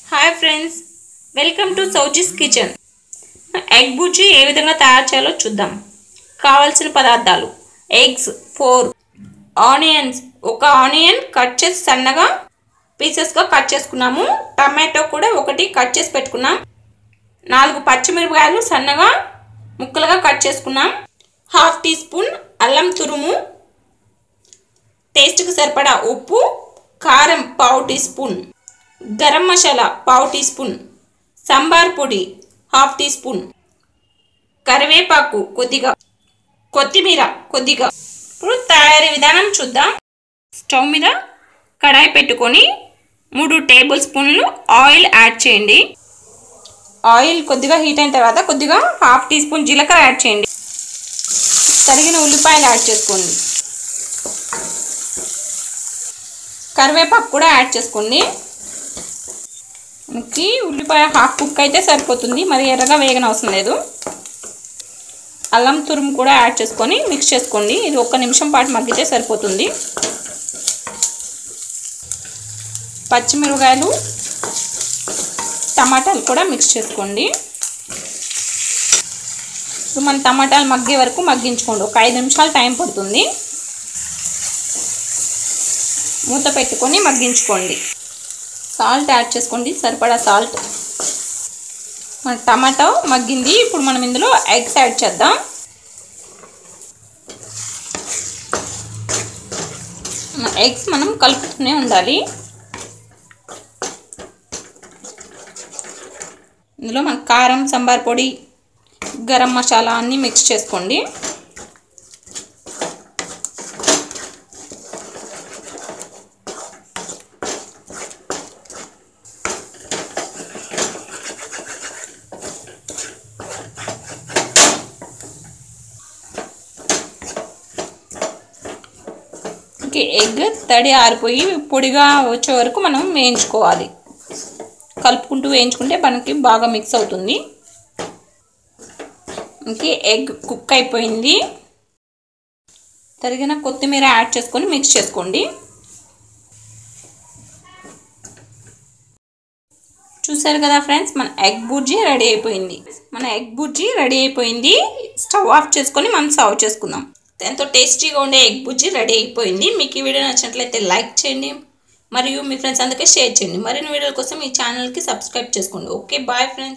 Hi friends, welcome to Souji's kitchen. Egg బుజ్జి ఏ విధంగా తయారు చేయాలో చూద్దాం. కావాల్సిన పదార్థాలు: ఎగ్స్ 4, ఆనియన్స్ 1 ఆనియన్ కట్ చేసి సన్నగా పీసెస్గా కట్ చేసుకున్నాము. టమాటో కూడా 1 కట్ చేసి పెట్టుకున్నాం. 4 పచ్చిమిరపకాయలు సన్నగా ముక్కలుగా కట్ చేసుకున్నాం. 1/2 టీ స్పూన్ అల్లం తురుము, టేస్ట్కి సరిపడా ఉప్పు, కారం 1/4 teaspoon, garam masala 1/4 teaspoon, sambar పొడి 1/2 టీ స్పూన్, కరివేపాకు కొద్దిగా, కొత్తిమీర కొద్దిగా. ఇప్పుడు తయారీ విధానం చూద్దాం. స్టవ్ మీద కడాయి పెట్టుకొని 3 టేబుల్ స్పూన్లు ఆయిల్ యాడ్ చేయండి. ఆయిల్ కొద్దిగా హీట్ అయిన తర్వాత కొద్దిగా 1/2 టీ స్పూన్ జీలకర్ర యాడ్ చేయండి. తరిగిన ఉల్లిపాయలు యాడ్ చేసుకోండి. కరివేపాకు కూడా యాడ్ చేసుకోండి. మనకి ఉల్లిపాయ హాఫ్ కుక్ అయితే సరిపోతుంది, మరి ఎర్రగా వేగన అవసరం లేదు. అల్లం తురుము కూడా యాడ్ చేసుకొని మిక్స్ చేసుకోండి. ఇది 1 నిమిషం పాటు మగ్గితే సరిపోతుంది. పచ్చిమిరపకాయలు, టమాటాలు కూడా మిక్స్ చేసుకోండి. ఇప్పుడు మన టమాటాలు మగ్గే వరకు మగ్గించుకోండి. ఒక 5 నిమిషాలు టైం పడుతుంది. మూత పెట్టుకొని మగ్గించుకోండి. సాల్ట్ యాడ్ చేసుకోండి, సరిపడా సాల్ట్. మన టమాటో మగ్గింది. ఇప్పుడు మనం ఇందులో ఎగ్స్ యాడ్ చేద్దాం. ఎగ్స్ మనం కలుపుతూనే ఉండాలి. ఇందులో మన కారం, సాంబార్ పొడి, గరం మసాలా అన్నీ మిక్స్ చేసుకోండి. ఎగ్ తడి ఆరిపోయి పొడిగా వచ్చే వరకు మనం వేయించుకోవాలి. కలుపుకుంటూ వేయించుకుంటే మనకి బాగా మిక్స్ అవుతుంది. మనకి ఎగ్ కుక్ అయిపోయింది. తరిగిన కొత్తిమీర యాడ్ చేసుకొని మిక్స్ చేసుకోండి. చూసారు కదా ఫ్రెండ్స్, మన ఎగ్ బుర్జీ రెడీ అయిపోయింది. స్టవ్ ఆఫ్ చేసుకొని మనం సర్వ్ చేసుకుందాం. ఎంతో టేస్టీగా ఉండే ఎగ్ బుర్జీ రెడీ అయిపోయింది. మీకు ఈ వీడియో నచ్చినట్లయితే లైక్ చేయండి, మరియు మీ ఫ్రెండ్స్ అందరికీ షేర్ చేయండి. మరిన్ని వీడియోల కోసం ఈ ఛానల్కి సబ్స్క్రైబ్ చేసుకోండి. Okay, bye friends.